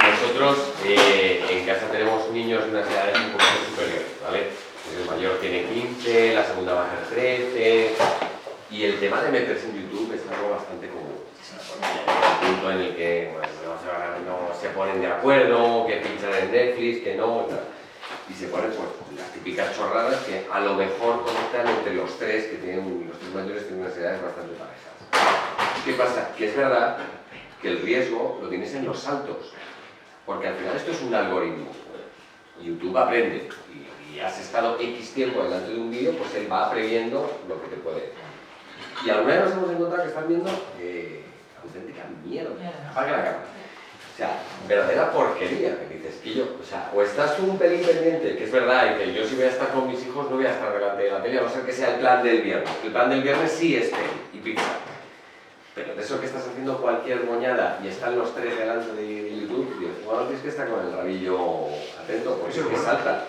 Nosotros en casa tenemos niños de unas edades un poco superiores, ¿vale? El mayor tiene 15, la segunda va a ser 13, y el tema de meterse en YouTube es algo bastante común. El punto en el que no se ponen de acuerdo, que pinchan en Netflix, que no, y se ponen pues, las típicas chorradas que a lo mejor conectan entre los tres, que tienen, los tres mayores tienen unas edades bastante parejas. ¿Qué pasa? Que es verdad que el riesgo lo tienes en los saltos, porque al final esto es un algoritmo. YouTube aprende y has estado X tiempo delante de un vídeo, pues él va previendo lo que te puede. Y alguna vez nos hemos encontrado que están viendo auténtica mierda. Apaga la cámara. O sea, verdadera porquería, que dices, que yo, o sea, o estás tú un pelín pendiente, que es verdad, y que yo si voy a estar con mis hijos no voy a estar delante de la tele, a no ser que sea el plan del viernes. El plan del viernes sí es peli y pizza. Pero de eso que estás haciendo cualquier moñada y están los tres delante de YouTube, Dios, igual tienes que estar con el rabillo atento, porque es que salta.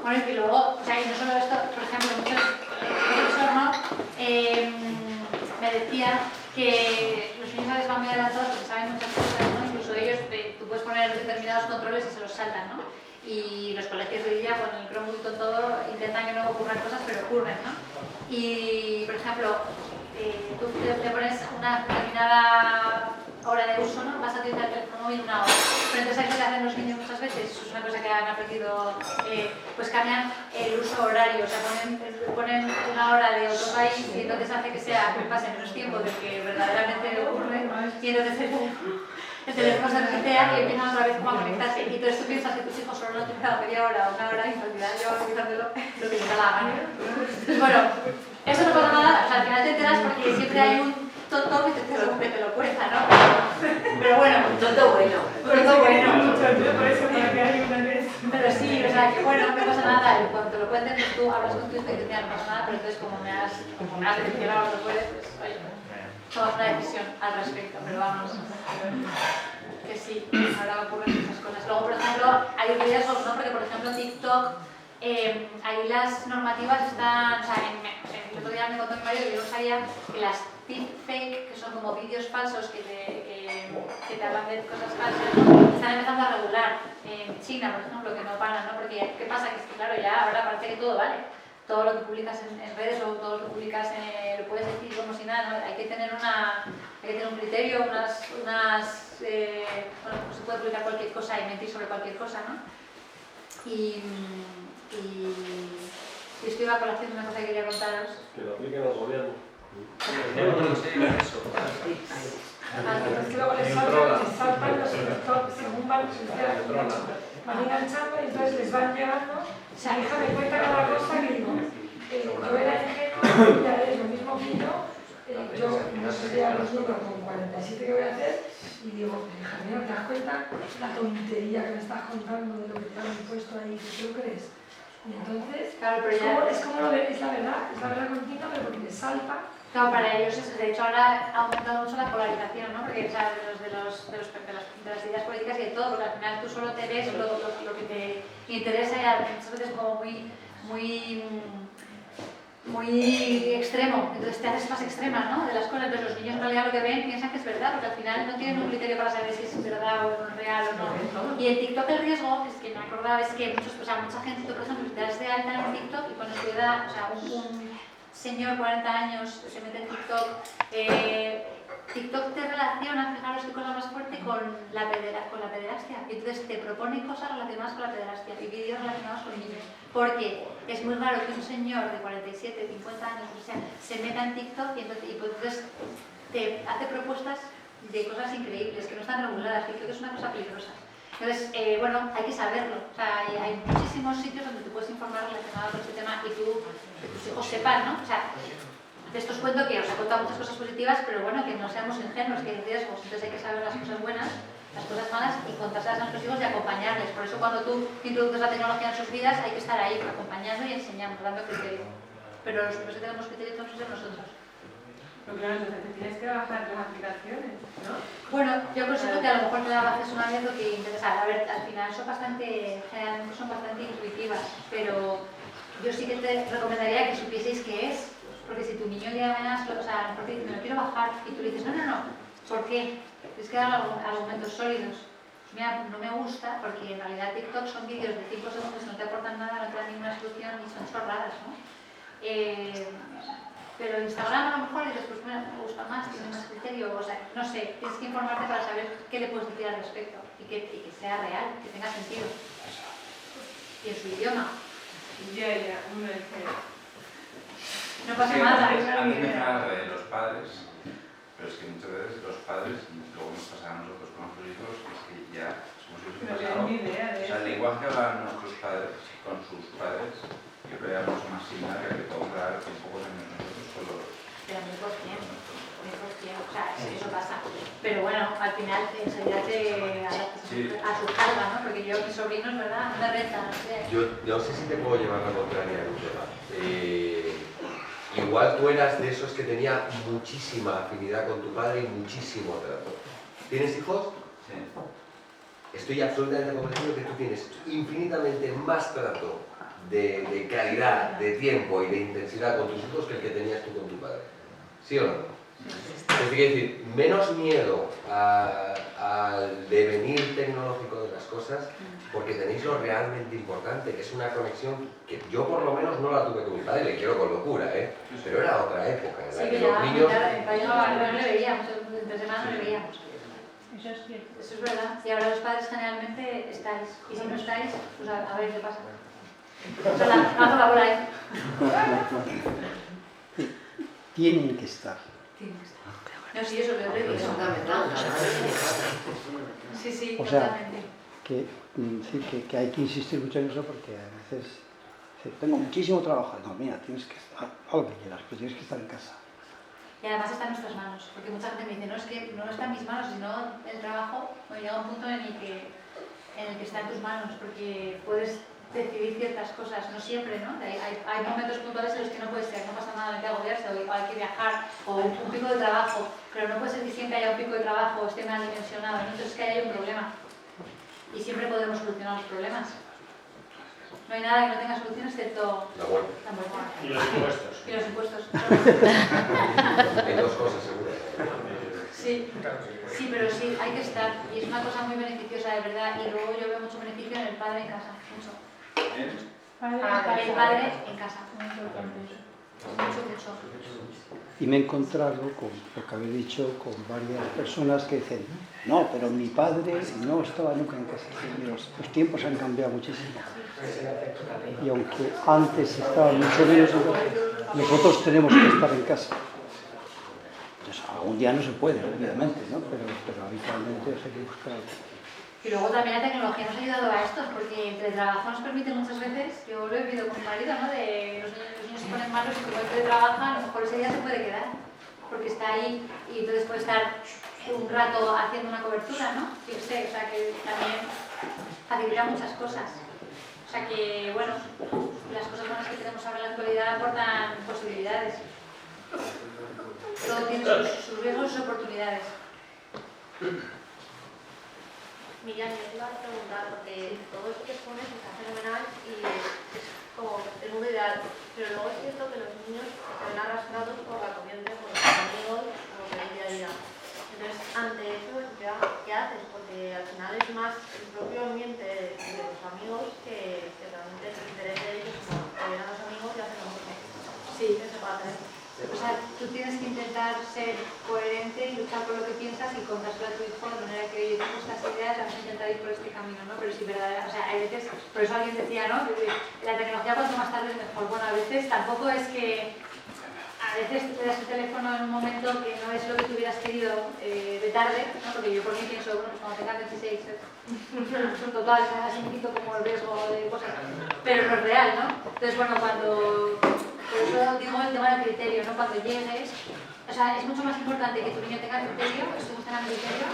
Bueno, y luego, o sea, y no solo esto, por ejemplo, muchos profesor, ¿no? Me decía que los niños a veces van muy adelantados porque saben muchas cosas, ¿no? Incluso ellos, tú puedes poner determinados controles y se los saltan, ¿no? Y los colegios de hoy día, con el Chromebook y con todo, intentan que no ocurran cosas, pero ocurren, ¿no? Y, por ejemplo, tú te pones una determinada hora de uso, ¿no? Vas a utilizar el teléfono móvil una hora. Pero entonces, ¿sabes lo que hacen los niños muchas veces? Eso es una cosa que han aprendido, pues cambian el uso horario, o sea, ponen una hora de otro país y entonces hace que pase menos tiempo del que verdaderamente ocurre y entonces el teléfono se resetea y empiezan otra vez como a conectarse. Y entonces tú piensas que tus hijos solo lo han utilizado media hora o una hora y en realidad llevan utilizándolo lo que les da la gana. Entonces, bueno, eso no pasa nada, o sea, al final te enteras porque siempre hay un tonto que te lo cuenta, ¿no? Pero bueno, un tonto bueno. Pero sí, o sea, que bueno, no pasa nada, en cuanto lo cuenten, pues tú hablas con tu hijo y te no pasa nada, pero entonces como me has decepcionado lo que puedes, pues oye, tomas una decisión al respecto, pero vamos, que sí, ahora ocurren muchas cosas. Luego, por ejemplo, hay riesgos, ¿no? Porque, por ejemplo, TikTok, ahí las normativas están, o sea, el otro día me contó mi marido que yo no sabía que las deepfake, que son como vídeos falsos que te hablan de cosas falsas, ¿no? Están empezando a regular. En China, por ejemplo, que no paran, ¿no? Porque, ¿qué pasa? Que es que, claro, ya ahora parece que todo vale. Todo lo que publicas en redes o todo lo que publicas lo puedes decir como si nada, ¿no? Hay que tener un criterio, bueno, pues se puede publicar cualquier cosa y mentir sobre cualquier cosa, ¿no? Y esto iba a colación de una cosa que quería contaros. Que lo apliquen al gobierno. No sé eso. Entonces luego les saltan los TikTok según van enganchando y entonces les van llegando. O sea, mi hija me cuenta cada cosa que digo, yo era ingenua, ya es lo mismo que yo no sé si a los números con 47 que voy a hacer, y digo, hija mía, ¿te das cuenta la tontería que me estás contando de lo que te han puesto ahí, que tú crees? Y entonces, claro, pero ya... es como lo ves, es la verdad continua, pero porque les salta. Claro, para ellos, de hecho, ahora ha aumentado mucho la polarización, ¿no? Porque, o sea, de las ideas políticas y de todo, porque al final tú solo te ves lo que te interesa y muchas veces como muy extremo, entonces te haces más extrema, ¿no? De las cosas, entonces los niños en realidad lo que ven piensan que es verdad, porque al final no tienen un criterio para saber si es verdad o no es real o no. Y en TikTok el riesgo, es que me acordaba, es que mucha gente, tú por ejemplo, te das de alta en TikTok y pones tu edad, o sea, un señor 40 años se mete en TikTok, TikTok te relaciona, fijaros qué cosa más fuerte, con la pederastia, y entonces te propone cosas relacionadas con la pederastia y vídeos relacionados con niños, porque es muy raro que un señor de 47, 50 años, o sea, se meta en TikTok y entonces te hace propuestas de cosas increíbles que no están reguladas, que creo que es una cosa peligrosa. Entonces, bueno, hay que saberlo, o sea, hay muchísimos sitios donde te puedes informar relacionado con este tema y que tus hijos sepan, ¿no? O sea, de esto os cuento que os he contado muchas cosas positivas, pero bueno, que no seamos ingenuos, que hay riesgos, entonces hay que saber las cosas buenas, las cosas malas y contárselas a nuestros hijos y acompañarles. Por eso cuando tú introduces la tecnología en sus vidas hay que estar ahí acompañando y enseñando, dando criterio. Pero los que tenemos criterio tenemos que ser nosotros. Pero claro, entonces te tienes que bajar las aplicaciones, ¿no? Bueno, yo considero que a lo mejor te la bajes una vez lo que interesa. A ver, al final generalmente son bastante intuitivas, pero yo sí que te recomendaría que supieseis qué es, porque si tu niño le mañana, o sea, a lo mejor te dice, me lo quiero bajar, y tú le dices, no, ¿por qué? Tienes que dar argumentos sólidos. Mira, no me gusta, porque en realidad TikTok son vídeos de 5 segundos que no te aportan nada, no te dan ninguna solución y son chorradas, ¿no? Pero Instagram a lo mejor y después me gusta más, tiene más criterio, o sea, no sé, tienes que informarte para saber qué le puedes decir al respecto y que sea real, que tenga sentido. Y en su idioma. Ya, uno dice... No pasa nada. Antes mencionaba de los padres, pero es que muchas veces los padres, luego nos pasa a nosotros con nuestros hijos, es que ya somos hijos No pasados. tienen ni idea de O sea, el lenguaje que hablan nuestros padres con sus padres, yo creo que era mucho más similar que el que podemos hablar con pocos años nosotros con los... Pero 1000%, o sea, eso pasa. Pero bueno, al final enseguida te adaptas a su calma, ¿no? Porque yo, mis sobrinos, ¿verdad? No me rentan, no sé. Yo no sé si te puedo llevar la contraria en un tema. Igual tú eras de esos que tenía muchísima afinidad con tu padre y muchísimo trato. ¿Tienes hijos? Sí. Estoy absolutamente convencido que tú tienes infinitamente más trato de calidad, de tiempo y de intensidad con tus hijos que el que tenías tú con tu padre. ¿Sí o no? Es decir, menos miedo al devenir tecnológico de las cosas, porque tenéis lo realmente importante, que es una conexión que yo por lo menos no la tuve con mi padre, le quiero con locura, pero era otra época en la que los niños... En país no le veíamos, entre semanas no le veíamos. Eso es cierto. Eso es verdad. Y ahora los padres generalmente estáis. Y si no estáis, pues a ver qué pasa. O sea, la bola ahí. Tienen que estar. No, sí, eso lo he dicho. Sí, O sea, totalmente. que hay que insistir mucho en eso porque a veces tengo muchísimo trabajo. No, mira, tienes que estar, algo que quieras, pero tienes que estar en casa. Y además está en nuestras manos, porque mucha gente me dice, no, es que no está en mis manos, sino el trabajo, pues llega un punto en el que está en tus manos, porque puedes decidir ciertas cosas, no siempre, ¿no? Hay momentos puntuales en los que no puede ser, no pasa nada, hay que agobiarse, o hay que viajar, o un pico de trabajo, pero no puede ser que siempre haya un pico de trabajo o esté mal dimensionado, ¿no? Entonces que haya un problema. Y siempre podemos solucionar los problemas. No hay nada que no tenga solución excepto La muerte. la muerte. Y los impuestos. Y los impuestos. Hay dos cosas seguras. Sí, pero sí, hay que estar. Y es una cosa muy beneficiosa, de verdad. Y luego yo veo mucho beneficio en el padre en casa. Mucho. El padre en casa. Mucho. Y me he encontrado, con lo que habéis dicho, con varias personas que dicen, no, pero mi padre no estaba nunca en casa. Los tiempos han cambiado muchísimo. Y aunque antes estaba mucho menos, nosotros tenemos que estar en casa. Entonces, algún día no se puede, obviamente, ¿no? Pero habitualmente hay que buscar algo. Y luego también la tecnología nos ha ayudado a esto, porque el teletrabajo nos permite muchas veces, yo lo he vivido con mi marido, ¿no? De los niños se ponen malos y como él teletrabaja, a lo mejor ese día se puede quedar, porque está ahí y entonces puede estar un rato haciendo una cobertura, ¿no? Yo sé, o sea que también facilita muchas cosas. O sea que, bueno, las cosas buenas que tenemos ahora en la actualidad aportan posibilidades. Todo tiene sus riesgos y sus oportunidades. Miriam, yo te iba a preguntar, porque todo esto que expones está fenomenal y es como el mundo ideal, pero luego es cierto que los niños se ven arrastrados por la corriente, por los amigos, por el día a día. Entonces, ante eso, ¿qué haces? Porque al final es más el propio ambiente de los amigos que realmente el interés de ellos, como que ven a los amigos y hacen lo mismo. Sí. ¿Qué se puede hacer? O sea, tú tienes que intentar ser coherente y luchar por lo que piensas y contárselo a tu hijo de manera que, oye, tengo estas ideas, vamos a intentar ir por este camino, ¿no? Pero sí, verdad, o sea, hay veces, por eso alguien decía, ¿no? Que la tecnología cuanto más tarde es mejor. Bueno, a veces tampoco es que, a veces te das el teléfono en un momento que no es lo que tú hubieras querido de tarde, ¿no? Porque yo por mí pienso, bueno, pues cuando tenga 26, total, así un poquito como el riesgo de cosas, pero no es real, ¿no? Entonces, bueno, por eso digo el tema del criterio, ¿no? Cuando llegues, o sea, es mucho más importante que tu niño tenga criterio, que tus hijos tengan criterio,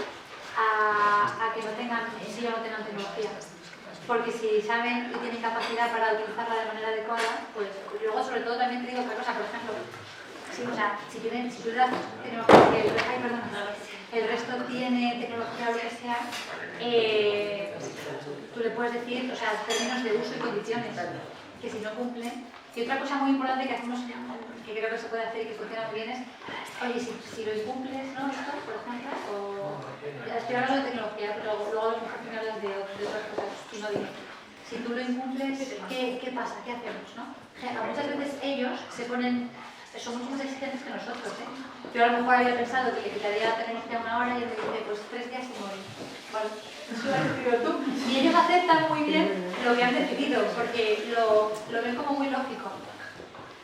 a que no tengan, sí o no tengan tecnología. Porque si saben y tienen capacidad para utilizarla de manera adecuada, pues luego sobre todo también te digo otra cosa, por ejemplo, sí, o sea, si tú le das el resto tiene tecnología o lo que sea, tú le puedes decir, o sea, términos de uso y condiciones, que si no cumplen. Y otra cosa muy importante que hacemos, que creo que se puede hacer y que funciona muy bien es, oye, si lo incumples, ¿no? Esto, por ejemplo, o... Estoy hablando de tecnología, pero luego a lo mejor me hablas de otras cosas y no digo. Si tú lo incumples, ¿qué pasa? ¿Qué hacemos, no? Muchas veces ellos se ponen... Son mucho más exigentes que nosotros, ¿eh? Yo a lo mejor había pensado que le quitaría la tecnología 1 hora y él me dice, pues 3 días sin móvil. Vale, eso lo has decidido tú. Y ellos aceptan muy bien lo que han decidido, porque lo ven como muy lógico.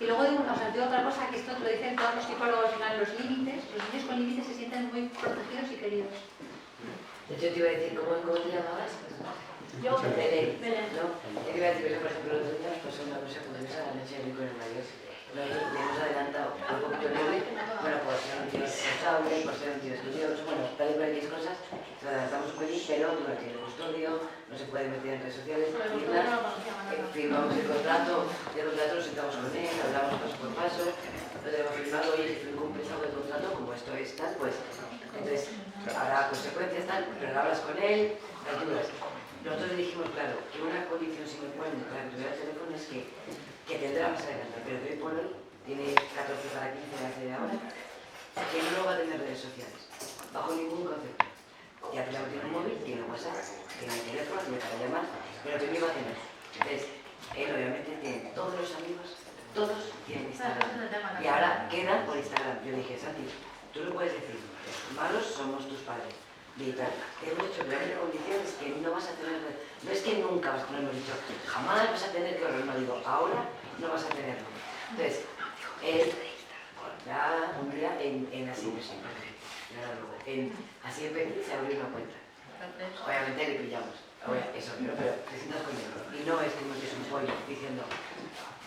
Y luego digo, o sea, digo otra cosa, que esto te lo dicen todos los psicólogos, los límites, los niños con límites se sienten muy protegidos y queridos. De hecho, te iba a decir, ¿cómo te llamabas? Yo, Belén. Belén. ¿No? Yo te iba a decir, por ejemplo, el otro día nos pasó una cosa curiosa la noche de mi con el mayor. Le hemos adelantado un poquito el bebé, bueno, por ser un tío responsable, por ser un tío estudioso, bueno, tal y cual 10 cosas, se lo adelantamos un pelín, pero no tiene custodio, no se puede meter en redes sociales, firmamos el contrato nos sentamos con él, hablamos paso por paso, lo tenemos firmado, oye, si tú incumples algo del contrato, como esto es tal, pues, entonces, habrá consecuencias tal, pero hablas con él, le ayudas. Nosotros le dijimos, claro, que una condición sine qua non para que tuviera el teléfono es que tendrá más adelante, pero que hoy por hoy tiene 14 para 15 hace ahora, que no va a tener redes sociales, bajo ningún concepto. Ya claro, tiene un móvil, tiene WhatsApp, tiene el teléfono, tiene para llamar, pero que no iba a tener. Entonces, él obviamente tiene todos los amigos, todos tienen Instagram. Y ahora quedan por Instagram. Yo dije, Santi, tú lo puedes decir, malos somos tus padres. Y tal, hemos hecho la única condición es que no vas a tener, no es que nunca vas a tener, hemos dicho, jamás vas a tener que horror, no digo, ahora no vas a tenerlo. Entonces, él, ya un día en así se abrió una cuenta. Obviamente le pillamos, eso, pero te sientas con él. Y no es que me des un pollo diciendo,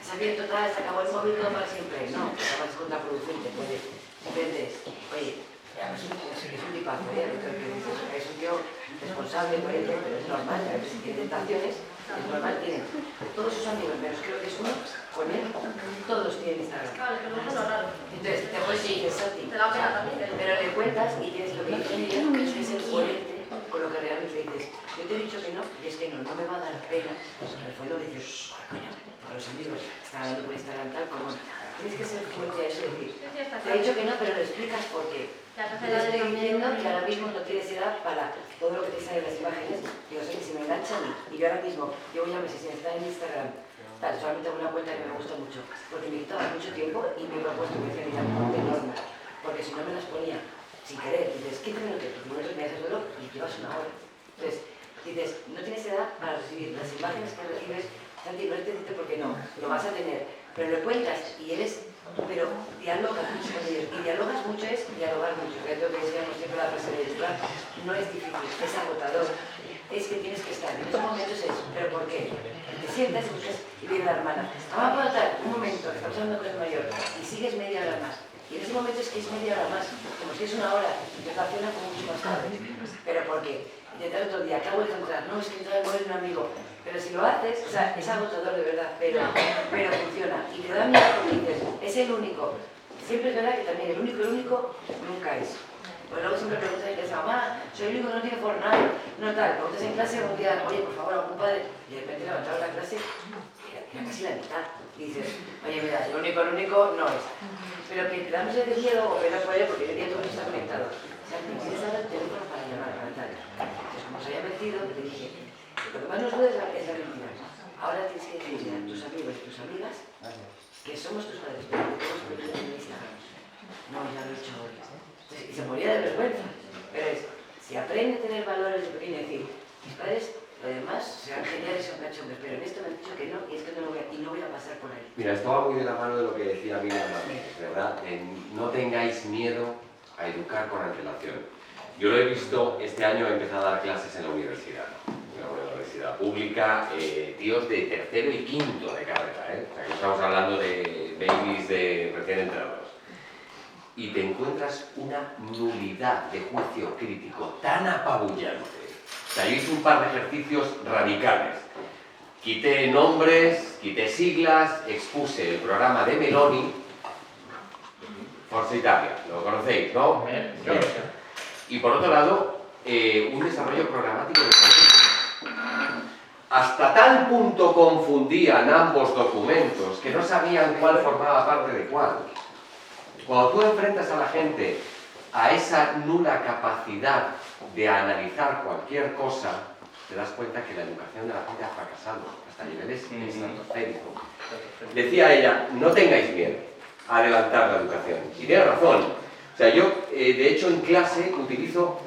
se ha abierto tal, se acabó el móvil todo para siempre. No, además es contraproducente, puede, simplemente es, oye, es un tipazo, es un tío responsable, coherente, pero es normal, tiene tentaciones, es normal, tiene todos sus amigos, menos creo que es uno, con él, todos tienen Instagram. Entonces, te puedes decir, Santi, pero le cuentas y tienes lo que dice ella, que es el coherente con lo que realmente dices. Yo te he dicho que no, y es que no me va a dar pena, al fondo dices, coño, para los amigos, están hablando por Instagram tal, como tienes que ser fuerte a eso, es decir, te he dicho que no, pero lo explicas por qué. Te estoy diciendo que ahora mismo no tienes edad para todo lo que te sale en las imágenes. Digo, sé que si me enganchan y yo ahora mismo llevo ya meses sin estar en Instagram, tal, solamente tengo una cuenta que me gusta mucho, porque me quitaba mucho tiempo y me he propuesto que me de normas, porque si no me las ponía sin querer, dices, 15 minutos, me haces dolor y llevas una hora. Entonces, dices, no tienes edad para recibir las imágenes que recibes, Santi, no te dice porque no, lo vas a tener, pero lo cuentas y eres... Pero dialogas mucho con ellos, y dialogas mucho es dialogar mucho, que es lo que decíamos siempre la frase de educar, no es difícil, es agotador, es que tienes que estar, en esos momentos es, ¿pero por qué? Te sientas y buscas, y viene la hermana, mamá, puedo estar un momento, que estamos hablando con el mayor, y sigues media hora más, y en ese momento es que es media hora más, como si es una hora, y relaciona con mucho más tarde, pero ¿por qué? Intentar otro día, acabo de encontrar, no, es que entra de mover un amigo, pero si lo haces, o sea, es agotador de verdad, pero funciona, y te da miedo porque dices, es el único, siempre es verdad que también el único nunca es. Pues luego siempre preguntas y dices, mamá, soy el único que no tiene Fortnite, no tal, preguntas en clase un día, oye, por favor, algún padre, y de repente levantaron la clase, era casi la mitad, y dices, oye, mira, el único no es. Pero que te damos el miedo o pena por ello porque hoy día todo está conectado. O sea, que tienes ahora el teléfono para llamar, para tal. Entonces, como se había metido, le dije, lo que más nos duele es la mentira. Ahora tienes que decirle a tus amigos y tus amigas que somos tus padres, pero que tenemos prohibido en Instagram. No, ya lo he hecho hoy. Entonces, y se moría de vergüenza. Pero es, si aprende a tener valores de pequeño, decir, mis padres, lo demás, serán geniales, son cachondos, pero en esto me han dicho que no, y es que no voy a pasar por ahí. Mira, esto va muy de la mano de lo que decía Miriam antes, ¿verdad? No tengáis miedo a educar con antelación. Yo lo he visto, este año he empezado a dar clases en la universidad pública, tíos de tercero y quinto de carrera, O sea, que estamos hablando de babies de recién entrados. Y te encuentras una nulidad de juicio crítico tan apabullante. O sea, yo hice un par de ejercicios radicales. Quité nombres, quité siglas, expuse el programa de Meloni Forza Italia, lo conocéis, ¿no? Bien. Y por otro lado, un desarrollo programático de conceptos. Hasta tal punto confundían ambos documentos que no sabían cuál formaba parte de cuál. Cuando tú enfrentas a la gente a esa nula capacidad de analizar cualquier cosa, te das cuenta que la educación de la gente ha fracasado hasta niveles estratosféricos. Decía ella, no tengáis miedo a adelantar la educación. Y tiene razón. O sea, yo, de hecho, en clase utilizo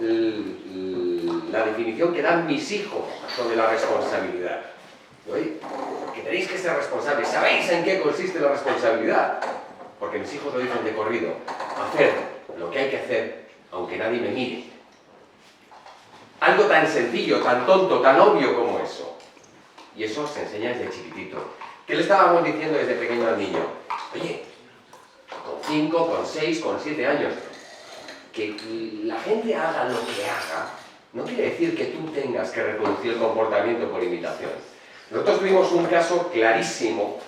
la definición que dan mis hijos sobre la responsabilidad. Oye, que tenéis que ser responsables. ¿Sabéis en qué consiste la responsabilidad? Porque mis hijos lo dicen de corrido. Hacer lo que hay que hacer, aunque nadie me mire. Algo tan sencillo, tan tonto, tan obvio como eso. Y eso se enseña desde chiquitito. ¿Qué le estábamos diciendo desde pequeño al niño? Oye, con 5, con 6, con 7 años, que la gente haga lo que haga, no quiere decir que tú tengas que reproducir el comportamiento por imitación. Nosotros tuvimos un caso clarísimo.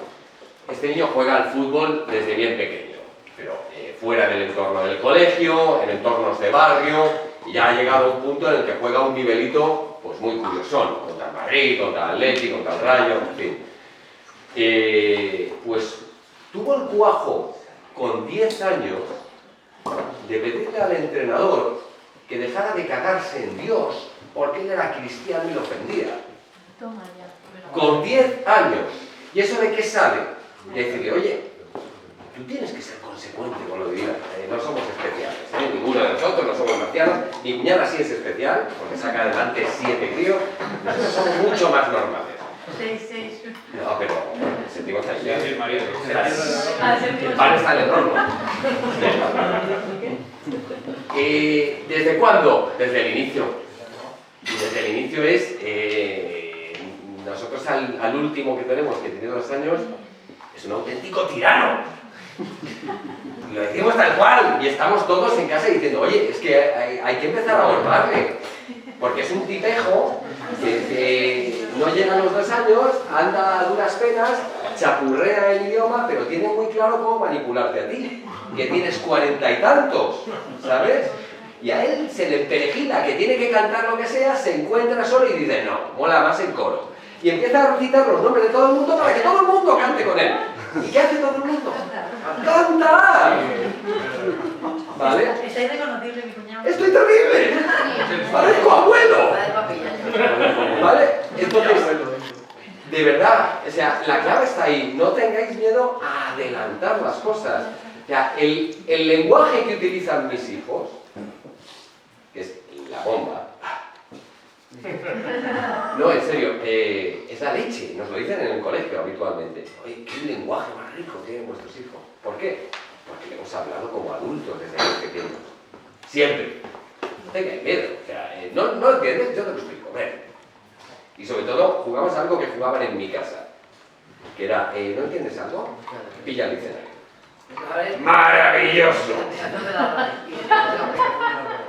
Este niño juega al fútbol desde bien pequeño, pero fuera del entorno del colegio, en entornos de barrio, y ya ha llegado a un punto en el que juega un nivelito pues muy curiosón, contra el Madrid, contra el Atleti, contra el Rayo, en fin. Pues tuvo el cuajo con 10 años de pedirle al entrenador que dejara de cagarse en Dios porque él era cristiano y lo ofendía. Toma ya. Con 10 años. ¿Y eso de qué sale? De decirle, oye, tú tienes que ser consecuente con lo de vida. No somos especiales, ninguno de nosotros, no somos marcianos. Mi cuñada sí es especial, porque saca adelante 7 críos. Nosotros somos mucho más normales. 6. No, pero sentimos ahí. el marido. El pan está en el horno. ¿Desde cuándo? Desde el inicio. Y desde el inicio es... nosotros al último que tenemos, que tiene 2 años, es un auténtico tirano. Lo decimos tal cual, y estamos todos en casa diciendo, oye, es que hay que empezar a abordarle, porque es un tipejo que no llega a los 2 años, anda a duras penas, chapurrea el idioma, pero tiene muy claro cómo manipularte a ti, que tienes 40 y tantos, ¿sabes? Y a él se le emperejila que tiene que cantar lo que sea, se encuentra solo y dice, no, mola más el coro. Y empieza a recitar los nombres de todo el mundo para que todo el mundo cante con él. ¿Y qué hace todo el mundo? ¡Canta! ¿Vale? Está irreconocible, mi cuñado. ¡Estoy terrible! ¡Parezco abuelo! ¿Vale? Entonces, de verdad, o sea, la clave está ahí. No tengáis miedo a adelantar las cosas. O sea, el lenguaje que utilizan mis hijos, que es la bomba, no, en serio, es la leche, nos lo dicen en el colegio habitualmente. Oye, qué lenguaje más rico tienen vuestros hijos. ¿Por qué? Porque le hemos hablado como adultos desde muy pequeños. Siempre. No tengáis miedo, o sea, no entiendes, yo te lo explico, ven. Y sobre todo, jugamos algo que jugaban en mi casa, que era, ¿no entiendes algo? Pilla el diccionario. ¡Maravilloso!